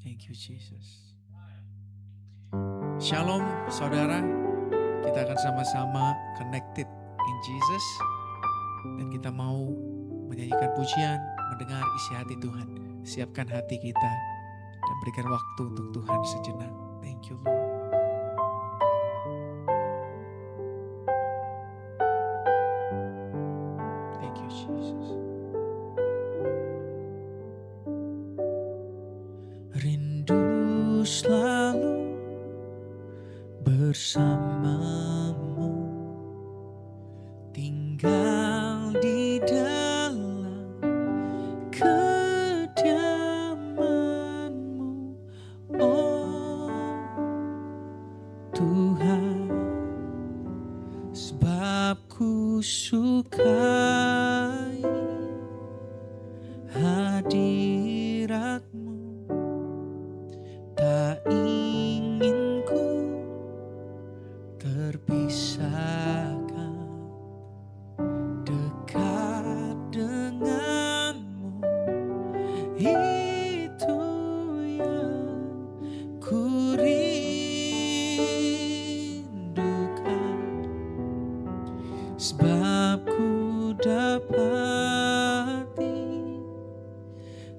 Thank you Jesus. Shalom saudara, kita akan sama-sama connected in Jesus. Dan kita mau menyanyikan pujian, mendengar isi hati Tuhan. Siapkan hati kita dan berikan waktu untuk Tuhan sejenak. Thank you Lord. Thank you Jesus. Rindu selalu bersamamu, tinggal di dalam kediaman-Mu, oh Tuhan, sebab ku sukai hadirat-Mu, tak ingin ku terpisahkan dekat denganmu. Itu yang ku rindukan, sebab ku dapati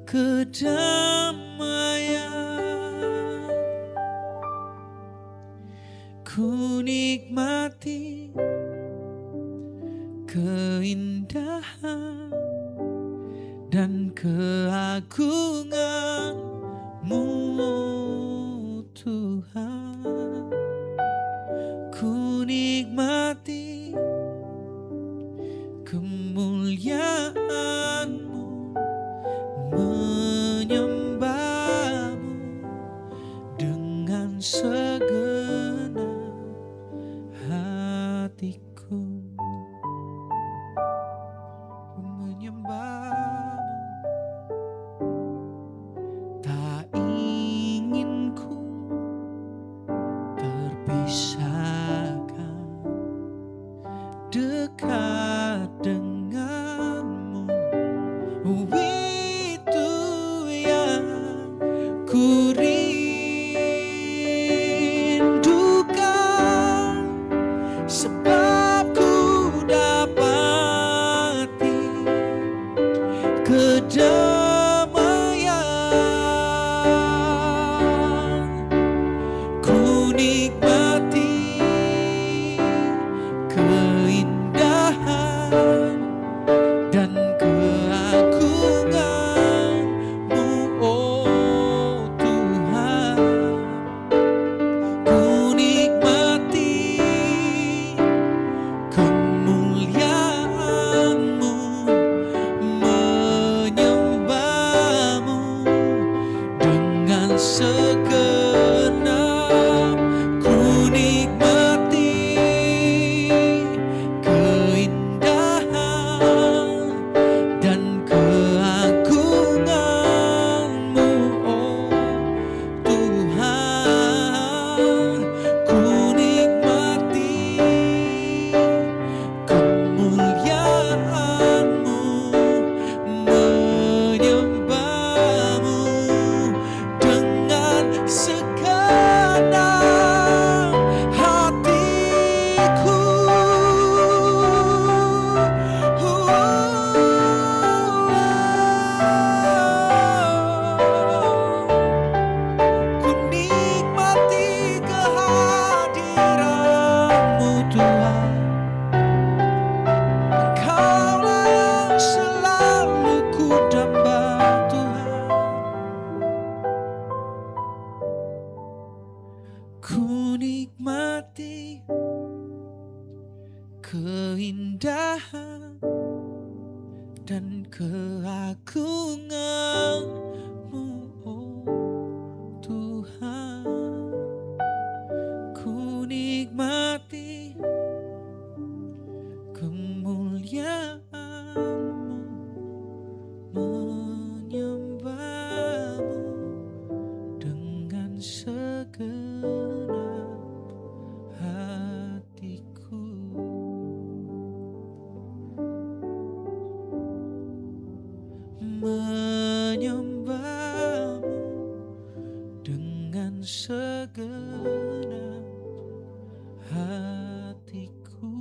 kedamaian. Ku nikmati keindahan dan keagungan-Mu, oh Tuhan. Ku nikmati kemuliaan-Mu, menyembah-Mu dengan segenap hatiku. Ku menyembah-Mu, tak ingin ku terpisahkan dekat denganmu. Itu yang ku rindukan, sebab ku dapati kedamaian. Ku nikmati keindahan dan keagungan-Mu, oh Tuhan. Ku nikmati kemuliaan-Mu, menyembah-Mu dengan segenap. Ku nikmati keindahan dan keagungan-Mu, oh Tuhan. Ku nikmati kemuliaan-Mu, menyembah-Mu dengan segenap hatiku. Ku nikmati kehadiran-Mu Tuhan. Engkaulah yang selalu ku damba Tuhan. Ku nikmati keindahan dan keagungan-Mu, oh Tuhan. Ku nikmati kemuliaan-Mu, menyembah-Mu dengan segenap hatiku. Menyembah-Mu segenap hatiku.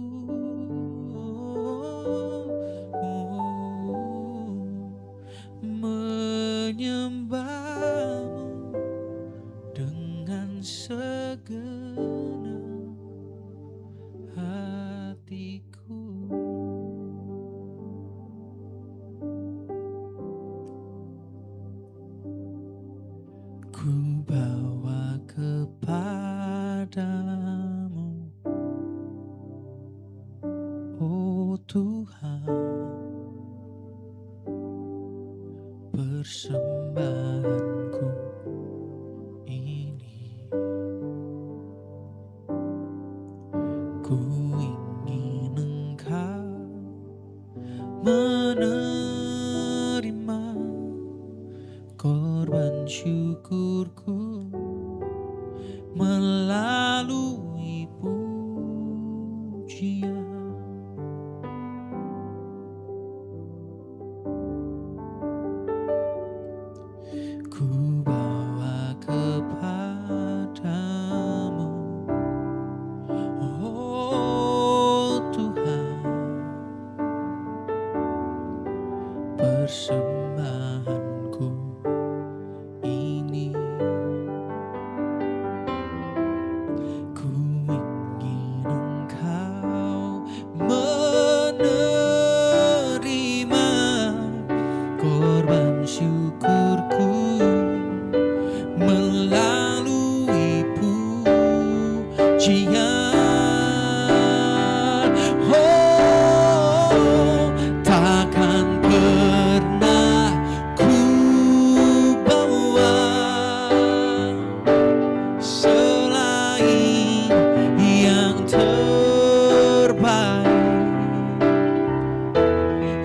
Menyembahmu dengan segenap hatiku. Ku bawa kepadamu, oh Tuhan, persembahanku ini. Ku ingin Engkau menerima korban syukurku melalui pujian. Ku bawa kepadamu, oh Tuhan, persembahanku ini. Ku ingin Engkau menerima korban syukurku melalui pujian. Oh, takkan pernah ku bawa selain yang terbaik,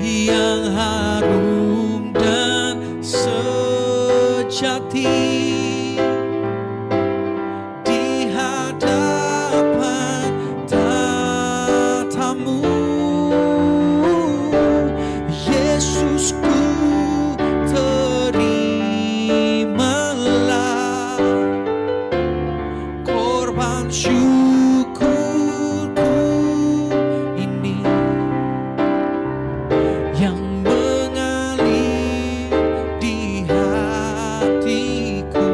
yang harum dan sejati di hadapan tatamu. Yesusku, terimalah korban syukurku ini yang mengalir di hatiku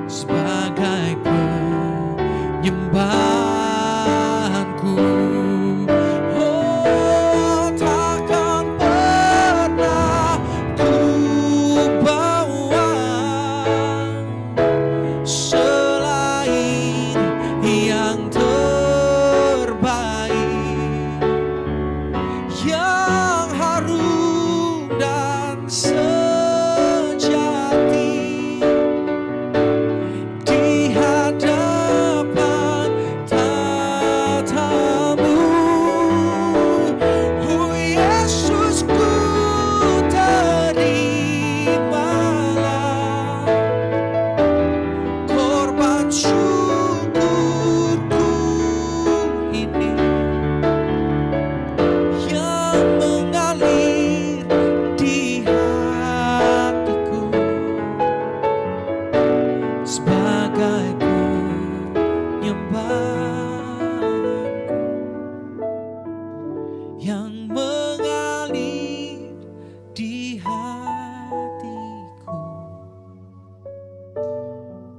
sebagai penyembahanku. Oh, takkan pernah ku bawa selain yang terbaik, yang harum dan sejati di hadapan tatamu. Oh Yesusku, terimalah korban syukurku ini yang mengalir di hatiku sebagai penyembahanku, yang mengalir di hatiku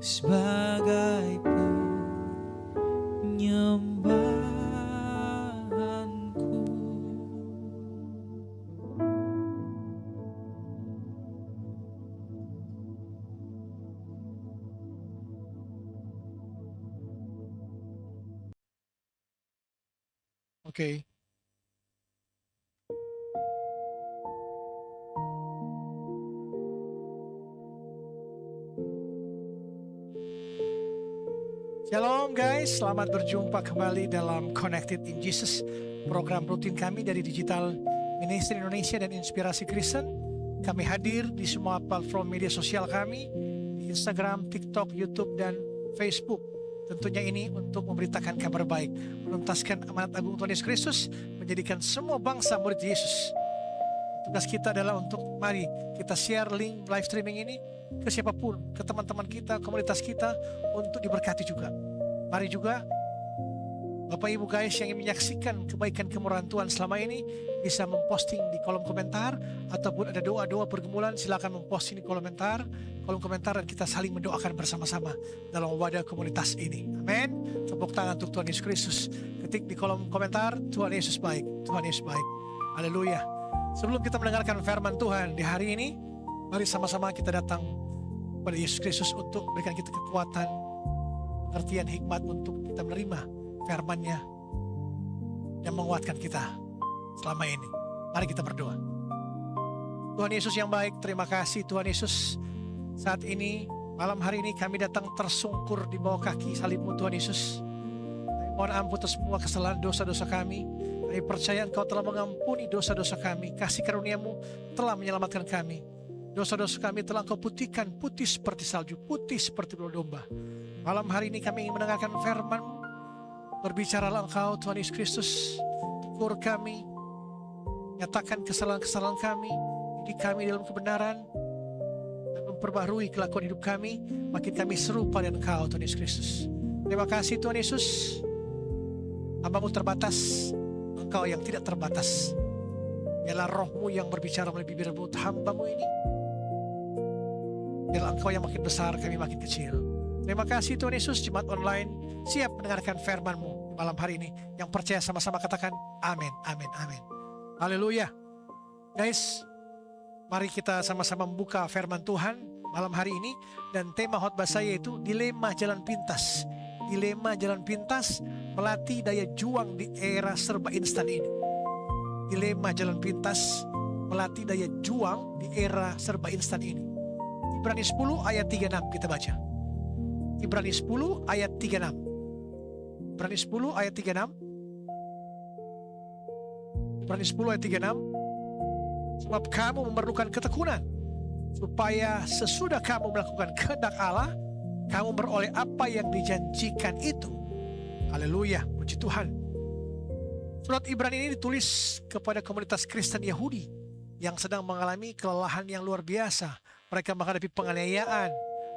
sebagai penyembahanku. Oke. Shalom guys, selamat berjumpa kembali dalam Connected in Jesus, program rutin kami dari Digital Ministry Indonesia dan Inspirasi Kristen. Kami hadir di semua platform media sosial kami, di Instagram, TikTok, YouTube, dan Facebook. Tentunya ini untuk memberitakan kabar baik, menuntaskan amanat agung Tuhan Yesus Kristus, menjadikan semua bangsa murid Yesus. Tugas kita adalah untuk mari kita share link live streaming ini ke siapapun, ke teman-teman kita, komunitas kita, untuk diberkati juga. Mari juga Bapak Ibu guys yang ingin menyaksikan kebaikan kemurahan Tuhan selama ini bisa memposting di kolom komentar, ataupun ada doa-doa pergumulan silakan memposting di kolom komentar, dan kita saling mendoakan bersama-sama dalam wadah komunitas ini. Amin. Tepuk tangan untuk Tuhan Yesus Kristus. Ketik di kolom komentar, Tuhan Yesus baik, Tuhan Yesus baik. Haleluya. Sebelum kita mendengarkan firman Tuhan di hari ini, mari sama-sama kita datang pada Yesus Kristus untuk memberikan kita kekuatan, pengertian, hikmat untuk kita menerima firman-Nya yang menguatkan kita selama ini. Mari kita berdoa. Tuhan Yesus yang baik, terima kasih Tuhan Yesus. Saat ini, malam hari ini kami datang tersungkur di bawah kaki salib-Mu Tuhan Yesus. Kami mohon ampun atas semua kesalahan dosa-dosa kami. Kami percaya Engkau telah mengampuni dosa-dosa kami. Kasih karunia-Mu telah menyelamatkan kami. Dosa-dosa kami telah Engkau putihkan, putih seperti salju, putih seperti bulu domba. Malam hari ini kami ingin mendengarkan firman-Mu. Berbicaralah Engkau Tuhan Yesus Kristus, tegur kami, nyatakan kesalahan-kesalahan kami, didik kami dalam kebenaran, dan memperbaharui kelakuan hidup kami, makin kami serupa dengan Engkau Tuhan Yesus Kristus. Terima kasih Tuhan Yesus. Hamba-Mu terbatas, Engkau yang tidak terbatas. Biarlah Roh-Mu yang berbicara melalui bibir mulut hamba-Mu ini. Biarlah Engkau yang makin besar, kami makin kecil. Terima kasih Tuhan Yesus. Jemaat online siap mendengarkan firman-Mu malam hari ini. Yang percaya sama-sama katakan amin, amin, amin. Haleluya. Guys, mari kita sama-sama membuka firman Tuhan malam hari ini. Dan tema khotbah saya itu dilema jalan pintas. Dilema jalan pintas melatih daya juang di era serba instan ini. Dilema jalan pintas melatih daya juang di era serba instan ini. Ibrani 10 ayat 36 kita baca. Ibrani 10 ayat 36. Ibrani 10 ayat 36. Ibrani 10 ayat 36. Sebab kamu memerlukan ketekunan, supaya sesudah kamu melakukan kehendak Allah, kamu beroleh apa yang dijanjikan itu. Haleluya, puji Tuhan. Surat Ibrani ini ditulis kepada komunitas Kristen Yahudi yang sedang mengalami kelelahan yang luar biasa. Mereka menghadapi penganiayaan,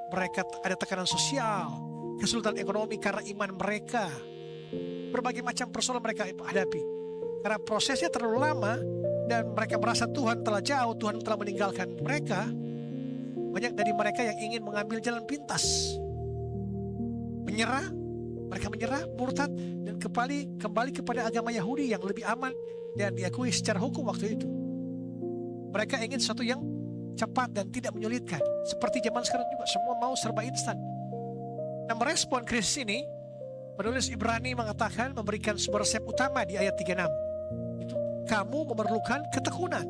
mereka ada tekanan sosial, kesulitan ekonomi karena iman mereka. Berbagai macam persoalan mereka hadapi. Karena prosesnya terlalu lama dan mereka merasa Tuhan telah jauh, Tuhan telah meninggalkan mereka. Banyak dari mereka yang ingin mengambil jalan pintas. Mereka menyerah, murtad, dan kembali kepada agama Yahudi yang lebih aman dan diakui secara hukum waktu itu. Mereka ingin sesuatu yang cepat dan tidak menyulitkan. Seperti zaman sekarang juga, semua mau serba instan. Nah, merespon krisis ini, penulis Ibrani mengatakan, memberikan sebuah resep utama di ayat 36. Itu, kamu memerlukan ketekunan.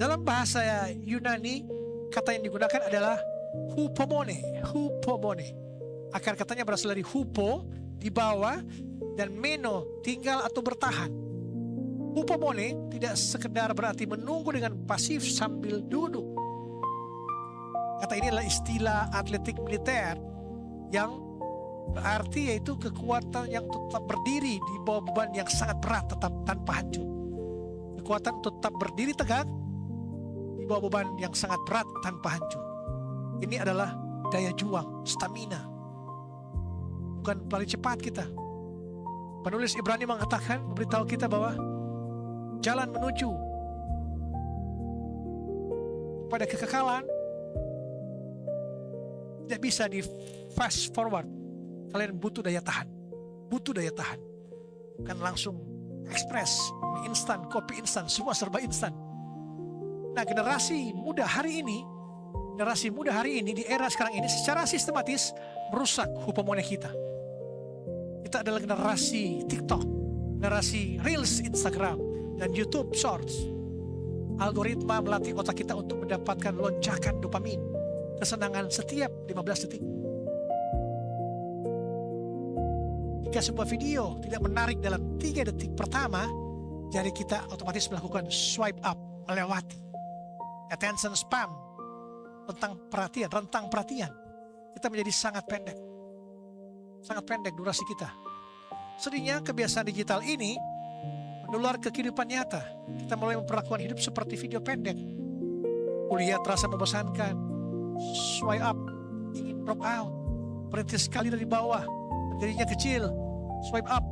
Dalam bahasa Yunani, kata yang digunakan adalah hupomone. Akar katanya berasal dari hupo, di bawah, dan meno, tinggal atau bertahan. Hupomone tidak sekedar berarti menunggu dengan pasif sambil duduk. Kata ini adalah istilah atletik militer yang berarti yaitu kekuatan yang tetap berdiri di bawah beban yang sangat berat tetap tanpa hancur. Kekuatan tetap berdiri tegak di bawah beban yang sangat berat tanpa hancur. Ini adalah daya juang, stamina. Bukan pelari cepat kita. Penulis Ibrani mengatakan, memberitahu kita bahwa jalan menuju pada kekekalan tidak bisa di fast forward. Kalian butuh daya tahan. Bukan langsung ekspres, mie instan, kopi instan, semua serba instan. Nah, generasi muda hari ini di era sekarang ini secara sistematis merusak hupomone kita. Kita adalah generasi TikTok, generasi Reels Instagram, dan YouTube Shorts. Algoritma melatih otak kita untuk mendapatkan lonjakan dopamin, kesenangan setiap 15 detik. Jika sebuah video tidak menarik dalam 3 detik pertama, jari kita otomatis melakukan swipe up, melewati. Attention spam, rentang perhatian. Kita menjadi sangat pendek durasi kita. Sedihnya kebiasaan digital ini menular ke kehidupan nyata. Kita mulai memperlakukan hidup seperti video pendek. Kuliah terasa membosankan, swipe up, ingin drop out, berhenti sekali dari bawah, jadinya kecil, swipe up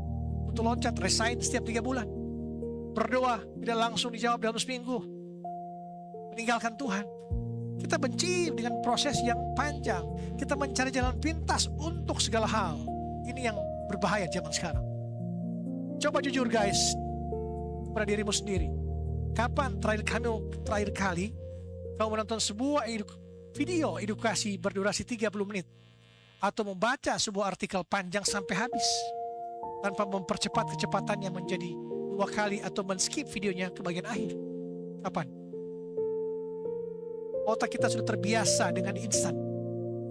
untuk loncat, resign setiap 3 bulan. Berdoa tidak langsung dijawab dalam seminggu, meninggalkan Tuhan. Kita benci dengan proses yang panjang. Kita mencari jalan pintas untuk segala hal. Ini yang berbahaya zaman sekarang. Coba jujur guys pada dirimu sendiri. Kapan terakhir kali kamu menonton sebuah video edukasi berdurasi 30 menit atau membaca sebuah artikel panjang sampai habis tanpa mempercepat kecepatannya menjadi 2 kali atau men-skip videonya ke bagian akhir? Kapan? Otak kita sudah terbiasa dengan instan.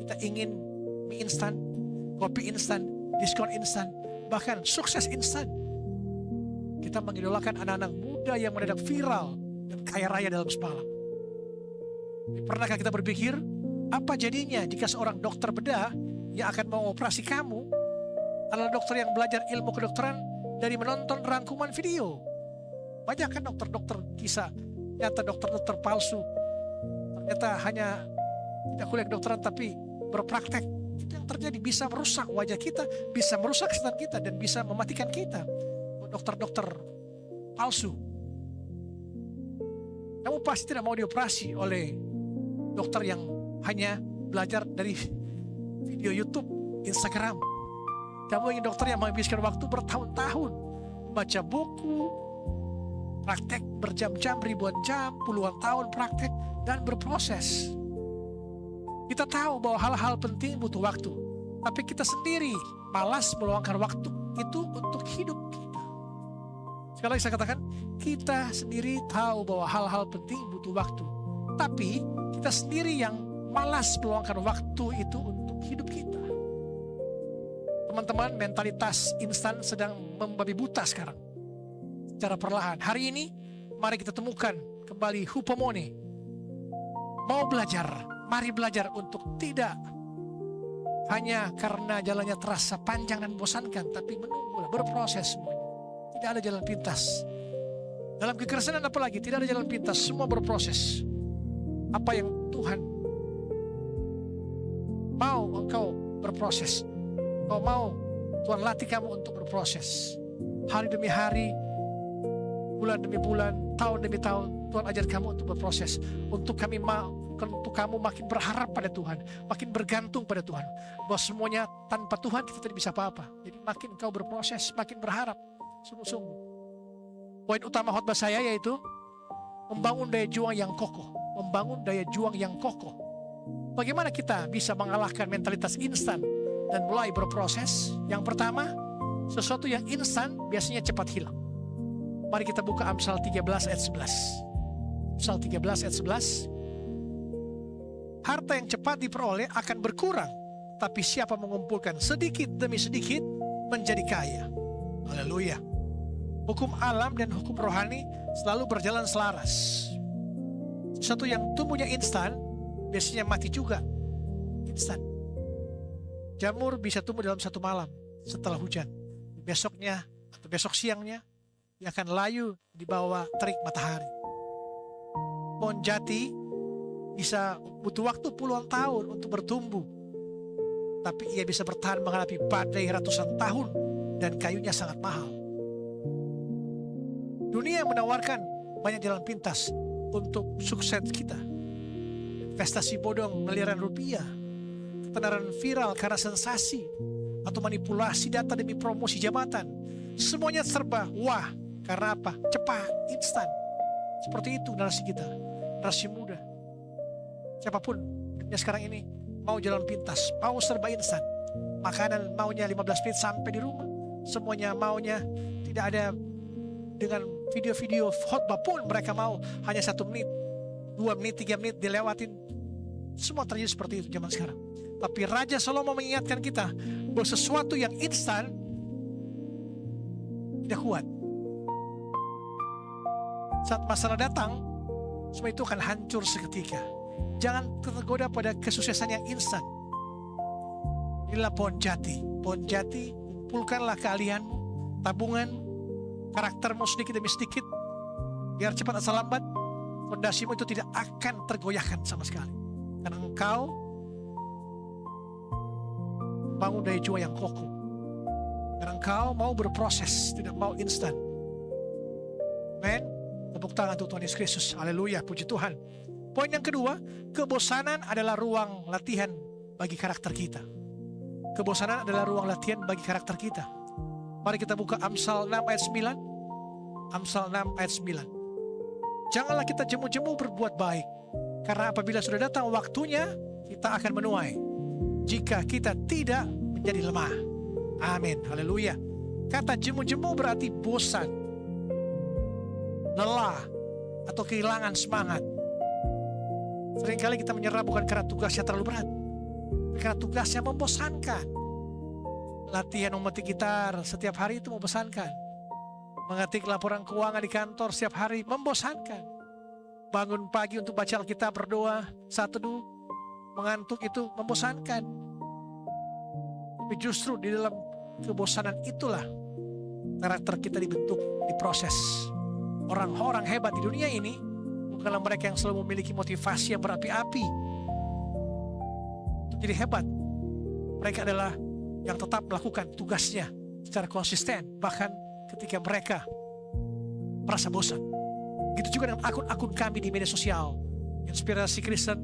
Kita ingin mie instan, kopi instan, diskon instan, bahkan sukses instan. Kita mengidolakan anak-anak muda yang mendadak viral dan kaya raya dalam semalam. Pernahkah kita berpikir, apa jadinya jika seorang dokter bedah yang akan mengoperasi kamu adalah dokter yang belajar ilmu kedokteran dari menonton rangkuman video? Banyak kan dokter-dokter kisah nyata, dokter-dokter palsu. Ternyata hanya tidak kuliah kedokteran tapi berpraktek. Itu yang terjadi, bisa merusak wajah kita, bisa merusak kesehatan kita, dan bisa mematikan kita. Dokter-dokter palsu. Kamu pasti tidak mau dioperasi oleh dokter yang hanya belajar dari video YouTube, Instagram. Kamu ingin dokter yang menghabiskan waktu bertahun-tahun, baca buku, praktek berjam-jam, ribuan jam, puluhan tahun praktek, dan berproses. Kita tahu bahwa hal-hal penting butuh waktu, tapi kita sendiri malas meluangkan waktu itu untuk hidup kita. Sekali lagi saya katakan, kita sendiri tahu bahwa hal-hal penting butuh waktu, tapi kita sendiri yang malas meluangkan waktu itu untuk hidup kita. Teman-teman, mentalitas instan sedang membabi buta sekarang. Secara perlahan. Hari ini, mari kita temukan kembali hupomone. Mau belajar, mari belajar untuk tidak hanya karena jalannya terasa panjang dan membosankan, tapi menunggulah, berproses semuanya. Tidak ada jalan pintas. Dalam kekristenan apalagi, tidak ada jalan pintas, semua berproses. Apa yang Tuhan mau engkau berproses. Kau mau Tuhan latih kamu untuk berproses. Hari demi hari, bulan demi bulan, tahun demi tahun, Tuhan ajar kamu untuk berproses. Untuk kamu makin berharap pada Tuhan, makin bergantung pada Tuhan. Bahwa semuanya tanpa Tuhan kita tidak bisa apa-apa. Jadi makin kau berproses, makin berharap. Sungguh-sungguh. Poin utama khotbah saya yaitu membangun daya juang yang kokoh. Membangun daya juang yang kokoh. Bagaimana kita bisa mengalahkan mentalitas instan dan mulai berproses? Yang pertama, sesuatu yang instan biasanya cepat hilang. Mari kita buka Amsal 13 ayat 11. Amsal 13 ayat 11. Harta yang cepat diperoleh akan berkurang, tapi siapa mengumpulkan sedikit demi sedikit menjadi kaya. Haleluya. Hukum alam dan hukum rohani selalu berjalan selaras. Sesuatu yang tumbuhnya instan biasanya mati juga instan. Jamur bisa tumbuh dalam 1 malam setelah hujan. Besoknya atau besok siangnya dia akan layu di bawah terik matahari. Pohon jati bisa butuh waktu puluhan tahun untuk bertumbuh, tapi ia bisa bertahan menghadapi badai ratusan tahun dan kayunya sangat mahal. Dunia menawarkan banyak jalan pintas untuk sukses kita. Investasi bodong miliaran rupiah, ketenaran viral karena sensasi, atau manipulasi data demi promosi jabatan. Semuanya serba wah, karena apa? Cepat, instan. Seperti itu narasi kita, narasi muda. Siapapun dunia sekarang ini mau jalan pintas, mau serba instan. Makanan maunya 15 menit sampai di rumah. Semuanya maunya tidak ada dengan video-video khotbah pun mereka mau hanya 1 menit, 2 menit, 3 menit dilewatin. Semua terjadi seperti itu zaman sekarang. Tapi Raja Salomo mengingatkan kita bahwa sesuatu yang instan tidak kuat. Saat masalah datang, semua itu akan hancur seketika. Jangan tergoda pada kesuksesan yang instan. Inilah pohon jati. Pohon jati, kumpulkanlah keahlianmu, tabungan, karaktermu sedikit demi sedikit, biar cepat atau lambat fondasimu itu tidak akan tergoyahkan sama sekali. Karena engkau bangun daya juang yang kokoh. Karena engkau mau berproses, tidak mau instan. Amen. Tepuk tangan untuk Tuhan Yesus Kristus. Haleluya, puji Tuhan. Poin yang kedua, kebosanan adalah ruang latihan bagi karakter kita. Kebosanan adalah ruang latihan bagi karakter kita. Mari kita buka Amsal 6 ayat 9. Amsal 6 ayat 9. Janganlah kita jemu-jemu berbuat baik, karena apabila sudah datang waktunya, kita akan menuai jika kita tidak menjadi lemah. Amin, haleluya. Kata jemu-jemu berarti bosan, lelah, atau kehilangan semangat. Seringkali kita menyerah bukan karena tugasnya terlalu berat, tapi karena tugasnya membosankan. Latihan memetik gitar setiap hari itu membosankan. Mengetik laporan keuangan di kantor setiap hari membosankan. Bangun pagi untuk baca Alkitab, berdoa, saat teduh, mengantuk itu membosankan. Tapi justru di dalam kebosanan itulah karakter kita dibentuk, diproses. Orang-orang hebat di dunia ini bukanlah mereka yang selalu memiliki motivasi yang berapi-api untuk jadi hebat. Mereka adalah yang tetap melakukan tugasnya secara konsisten, bahkan ketika mereka merasa bosan. Begitu juga dengan akun-akun kami di media sosial, Inspirasi Kristen,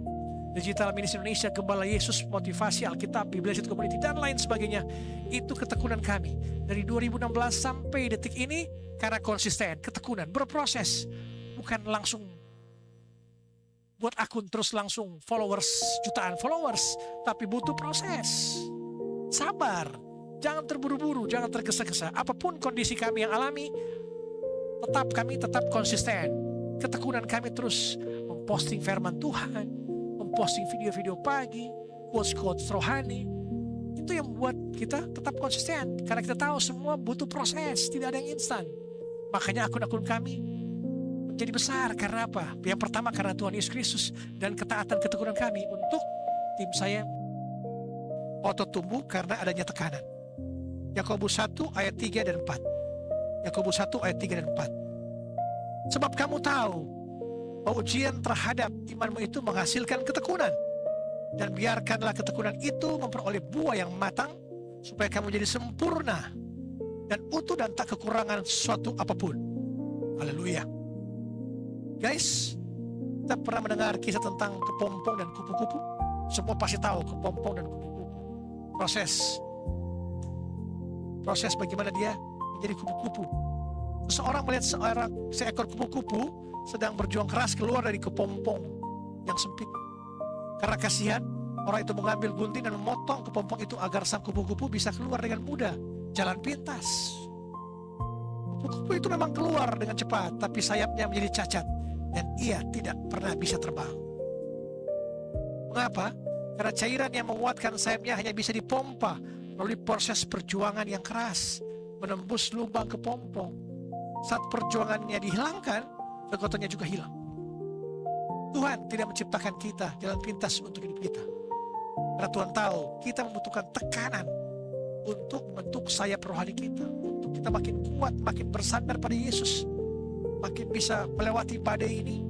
Digital Ministry Indonesia, Gembala Yesus, Motivasi, Alkitab, Biblia Chat Community, dan lain sebagainya. Itu ketekunan kami dari 2016 sampai detik ini karena konsisten, ketekunan, berproses. Bukan langsung buat akun terus langsung followers, jutaan followers, tapi butuh proses. Sabar, jangan terburu-buru, jangan tergesa-gesa. Apapun kondisi kami yang alami, kami tetap konsisten. Ketekunan kami terus memposting firman Tuhan, memposting video-video pagi, quotes-quotes rohani. Itu yang membuat kita tetap konsisten. Karena kita tahu semua butuh proses, tidak ada yang instan. Makanya akun-akun kami menjadi besar. Karena apa? Yang pertama karena Tuhan Yesus Kristus dan ketaatan ketekunan kami. Untuk tim saya otot tumbuh karena adanya tekanan. Yakobus 1 ayat 3 dan 4. Yakobus 1 ayat 3 dan 4. Sebab kamu tahu bahwa ujian terhadap imanmu itu menghasilkan ketekunan. Dan biarkanlah ketekunan itu memperoleh buah yang matang, supaya kamu jadi sempurna dan utuh dan tak kekurangan sesuatu apapun. Haleluya. Guys, kita pernah mendengar kisah tentang kepompong dan kupu-kupu. Semua pasti tahu kepompong dan kupu-kupu. Proses bagaimana dia menjadi kupu-kupu. Seseorang melihat seekor kupu-kupu sedang berjuang keras keluar dari kepompong yang sempit. Karena kasihan, orang itu mengambil gunting dan memotong kepompong itu agar sang kupu-kupu bisa keluar dengan mudah, jalan pintas. Kupu-kupu itu memang keluar dengan cepat, tapi sayapnya menjadi cacat dan ia tidak pernah bisa terbang. Mengapa? Karena cairan yang menguatkan sayapnya hanya bisa dipompa melalui proses perjuangan yang keras, menembus lubang kepompong. Saat perjuangannya dihilangkan, kekuatannya juga hilang. Tuhan tidak menciptakan kita jalan pintas untuk hidup kita. Karena Tuhan tahu kita membutuhkan tekanan untuk membentuk sayap rohani kita, untuk kita makin kuat, makin bersandar pada Yesus, makin bisa melewati badai ini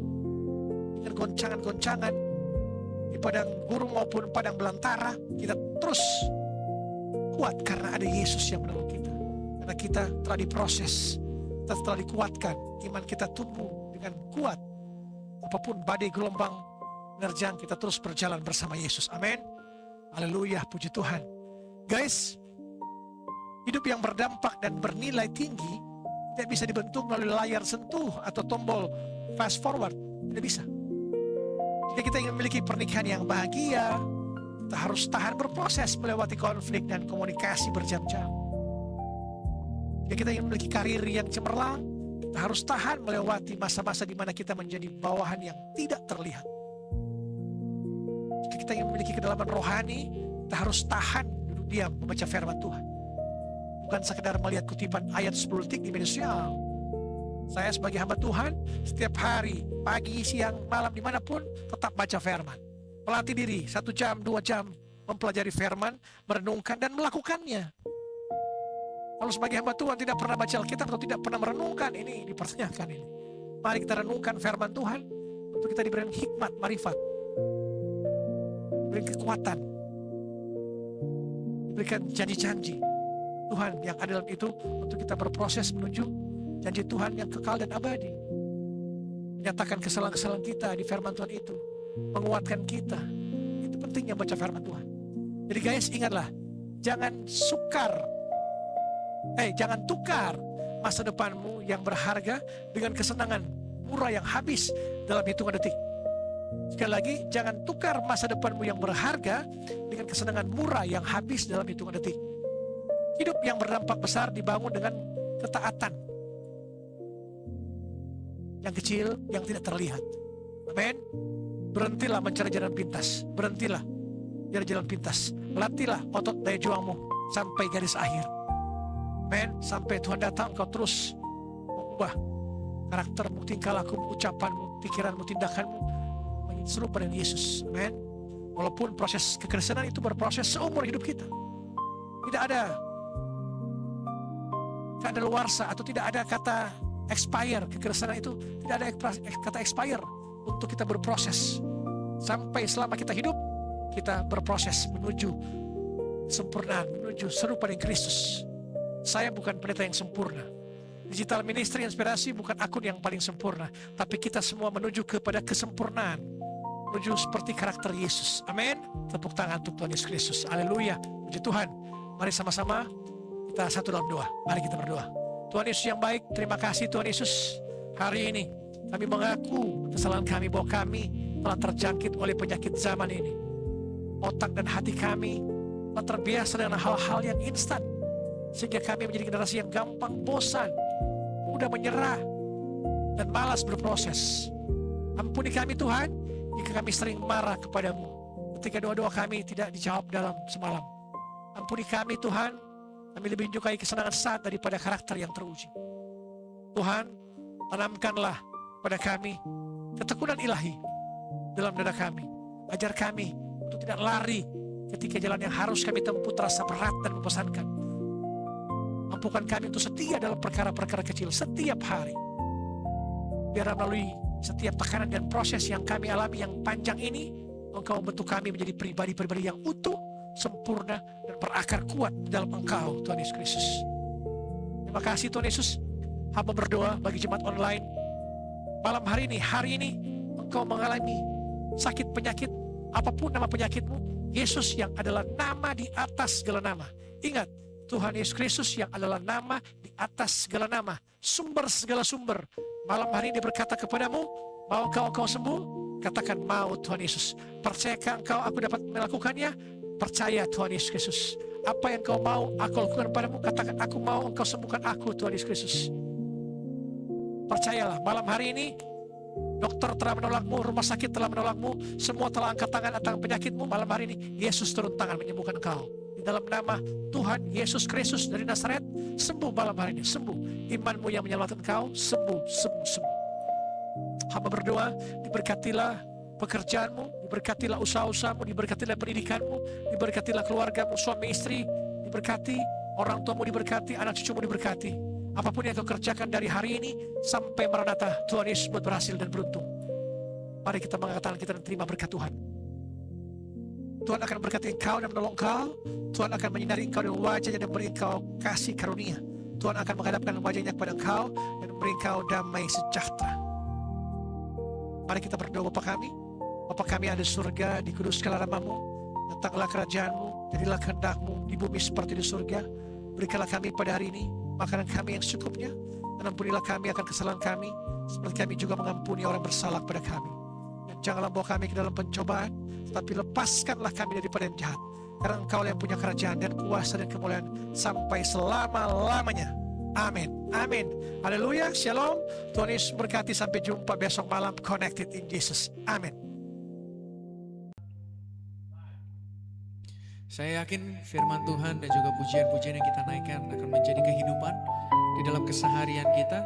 dengan goncangan-goncangan di padang gurun maupun padang belantara. Kita terus kuat karena ada Yesus yang menolong kita. Karena kita telah diproses, kita telah dikuatkan, iman kita tumbuh dengan kuat. Apapun badai gelombang menerjang, kita terus berjalan bersama Yesus. Amin. Haleluya, puji Tuhan. Guys, hidup yang berdampak dan bernilai tinggi tidak bisa dibentuk melalui layar sentuh atau tombol fast forward. Tidak bisa. Jika kita ingin memiliki pernikahan yang bahagia, kita harus tahan berproses melewati konflik dan komunikasi berjam-jam. Jika kita ingin memiliki karir yang cemerlang, kita harus tahan melewati masa-masa di mana kita menjadi bawahan yang tidak terlihat. Jika kita ingin memiliki kedalaman rohani, kita harus tahan duduk diam membaca firman Tuhan. Bukan sekedar melihat kutipan ayat 10 detik di media sosial. Saya sebagai hamba Tuhan, setiap hari, pagi, siang, malam, dimanapun, tetap baca firman. Melatih diri 1 jam, 2 jam, mempelajari firman, merenungkan dan melakukannya. Kalau sebagai hamba Tuhan tidak pernah baca Alkitab atau tidak pernah merenungkan, ini dipertanyakan ini. Mari kita renungkan firman Tuhan untuk kita diberikan hikmat, marifat. diberi kekuatan, diberikan janji-janji Tuhan yang ada dalam itu untuk kita berproses menuju janji Tuhan yang kekal dan abadi. Menyatakan kesalahan-kesalahan kita di firman Tuhan itu, menguatkan kita. Itu pentingnya baca firman Tuhan. Jadi guys, ingatlah, jangan tukar masa depanmu yang berharga dengan kesenangan murah yang habis dalam hitungan detik. Sekali lagi, jangan tukar masa depanmu yang berharga dengan kesenangan murah yang habis dalam hitungan detik. Hidup yang berdampak besar dibangun dengan ketaatan yang kecil, yang tidak terlihat. Amin. Berhentilah mencari jalan pintas. Berhentilah cari jalan pintas. Latihlah otot daya juangmu sampai garis akhir. Amin. Sampai Tuhan datang, kau terus mengubah karaktermu, tingkah lakumu, ucapanmu, pikiranmu, tindakanmu serupa dengan Yesus. Amin. Walaupun proses kekristenan itu berproses seumur hidup kita. Tidak ada kadaluarsa atau tidak ada kata expire. Kekristenan itu tidak ada kata expire untuk kita berproses. Sampai selama kita hidup, kita berproses menuju sempurnaan, menuju serupa dengan Kristus. Saya bukan pendeta yang sempurna. Digital Ministry Inspirasi bukan akun yang paling sempurna, tapi kita semua menuju kepada kesempurnaan, menuju seperti karakter Yesus. Amin. Tepuk tangan untuk Tuhan Yesus Kristus. Haleluya. Puji Tuhan. Mari sama-sama kita satu dalam doa. Mari kita berdoa. Tuhan Yesus yang baik, terima kasih Tuhan Yesus. Hari ini kami mengaku kesalahan kami bahwa kami telah terjangkit oleh penyakit zaman ini. Otak dan hati kami telah terbiasa dengan hal-hal yang instan, sehingga kami menjadi generasi yang gampang bosan, mudah menyerah, dan malas berproses. Ampuni kami Tuhan, jika kami sering marah kepadamu, ketika doa-doa kami tidak dijawab dalam semalam. Ampuni kami Tuhan, kami lebih menyukai kesenangan saat daripada karakter yang teruji. Tuhan, tanamkanlah pada kami ketekunan ilahi dalam dada kami. Ajar kami untuk tidak lari ketika jalan yang harus kami tempuh terasa berat dan membosankan. Mampukan kami untuk setia dalam perkara-perkara kecil setiap hari. Biar melalui setiap tekanan dan proses yang kami alami yang panjang ini, Engkau membentuk kami menjadi pribadi-pribadi yang utuh, sempurna, dan berakar kuat dalam Engkau, Tuhan Yesus Kristus. Terima kasih Tuhan Yesus. Hamba berdoa bagi jemaat online. Malam hari ini Engkau mengalami sakit penyakit, apapun nama penyakitmu, Yesus yang adalah nama di atas segala nama. Ingat, Tuhan Yesus Kristus yang adalah nama di atas segala nama, sumber segala sumber. Malam hari ini berkata kepadamu, mau engkau sembuh? Katakan mau Tuhan Yesus. Percayakah engkau aku dapat melakukannya? Percaya Tuhan Yesus Kristus. Apa yang kau mau aku lakukan padamu? Katakan aku mau engkau sembuhkan aku Tuhan Yesus Kristus. Percayalah, malam hari ini dokter telah menolakmu, rumah sakit telah menolakmu, semua telah angkat tangan tentang penyakitmu. Malam hari ini Yesus turun tangan menyembuhkan engkau. Dalam nama Tuhan Yesus Kristus dari Nazaret, sembuh malam hari ini, sembuh. Imanmu yang menyelamatkan engkau, sembuh. Hamba berdoa, diberkatilah pekerjaanmu, diberkatilah usaha-usahamu, diberkatilah pendidikanmu, diberkatilah keluargamu, suami istri, diberkati, orang tuamu diberkati, anak cucumu diberkati. Apapun yang kau kerjakan dari hari ini sampai Maranatha, Tuhan Yesus buat berhasil dan beruntung. Mari kita mengangkat tangan kita dan terima berkat Tuhan. Tuhan akan berkati engkau dan menolong engkau. Tuhan akan menyinari engkau dengan wajahnya dan beri engkau kasih karunia. Tuhan akan menghadapkan wajahnya kepada engkau dan memberi engkau damai sejahtera. Mari kita berdoa. Bapa kami ada di surga, dikuduskanlah namamu, datanglah kerajaanmu, jadilah kehendakmu di bumi seperti di surga. Berikanlah kami pada hari ini makanan kami yang secukupnya, dan ampunilah kami akan kesalahan kami, seperti kami juga mengampuni orang bersalah kepada kami. Dan janganlah bawa kami ke dalam pencobaan, tetapi lepaskanlah kami daripada yang jahat. Karena Engkau yang punya kerajaan dan kuasa dan kemuliaan sampai selama-lamanya. Amin. Amin. Haleluya. Shalom. Tuhan Yesus berkati. Sampai jumpa besok malam. Connected in Jesus. Amin. Saya yakin firman Tuhan dan juga pujian-pujian yang kita naikkan akan menjadi kehidupan di dalam keseharian kita.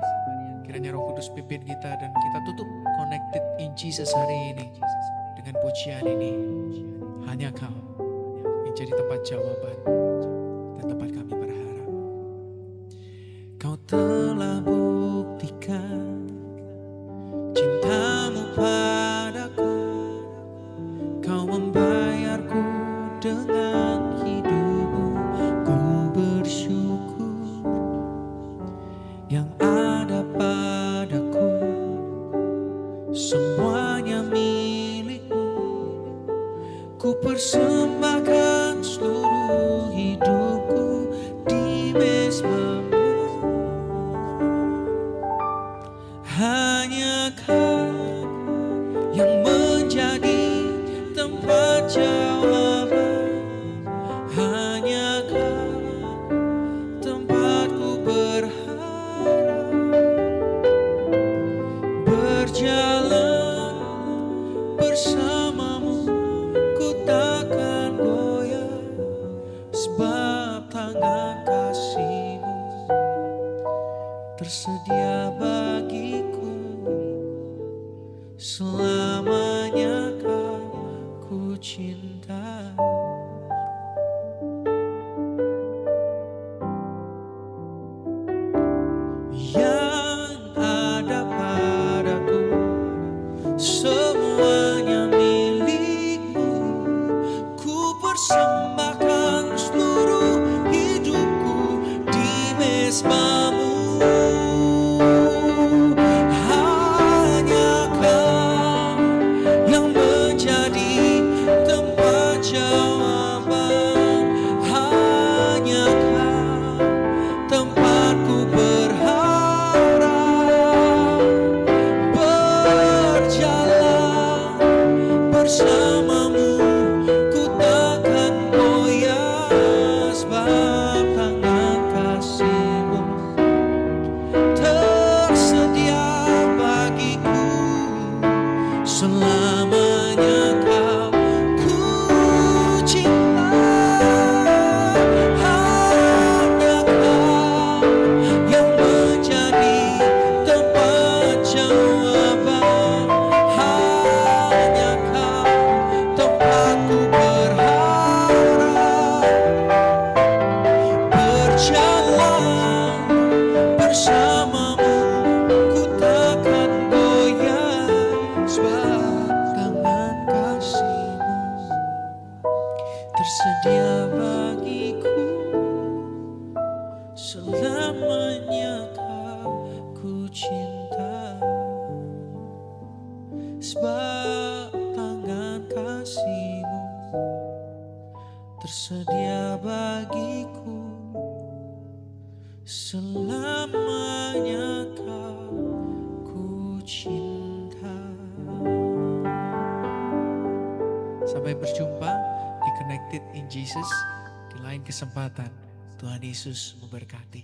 Kiranya Roh Kudus pimpin kita dan kita tutup Connected in Jesus hari ini dengan pujian ini. Hanya Kau menjadi tempat jawaban dan tempat kami berharap. Kau telah buktikan cintamu padaku. Kau membayar dengan hidupmu. Ku bersyukur yang ada padaku, semuanya milikmu. Ku persembahkan seluruh hidupku di mezbamu. Hanya Kau yang menjadi tempat jawaban. Hanya Kau tempatku berharap. Berjalan bersamamu, ku takkan goyah, sebab tangan kasih-Mu tersedia bagiku. Selamanya Kau ku cinta. Yang ada padaku, semuanya milikmu. Ku persembahkan seluruh hidupku di mezbamu. Hanya Kau yang menjadi tempat jawaban. Hanya Kau tempatku berharap. Berjalan bersamamu, ku takkan goyah, sebab tangan kasih-Mu tersedia bagiku. Selamanya Kau ku cinta. Hanya Kau yang menjadi tempat jawaban. Hanya Kau tempatku berharap. Berjalan bersamamu, ku takkan goyah, sebab tangan kasih-Mu tersedia bagiku. Selamanya Kau ku cinta, sebab tangan kasih-Mu tersedia bagiku. Selamanya Kau ku cinta. Sampai berjumpa di Connected in Jesus di lain kesempatan. Tuhan Yesus memberkati.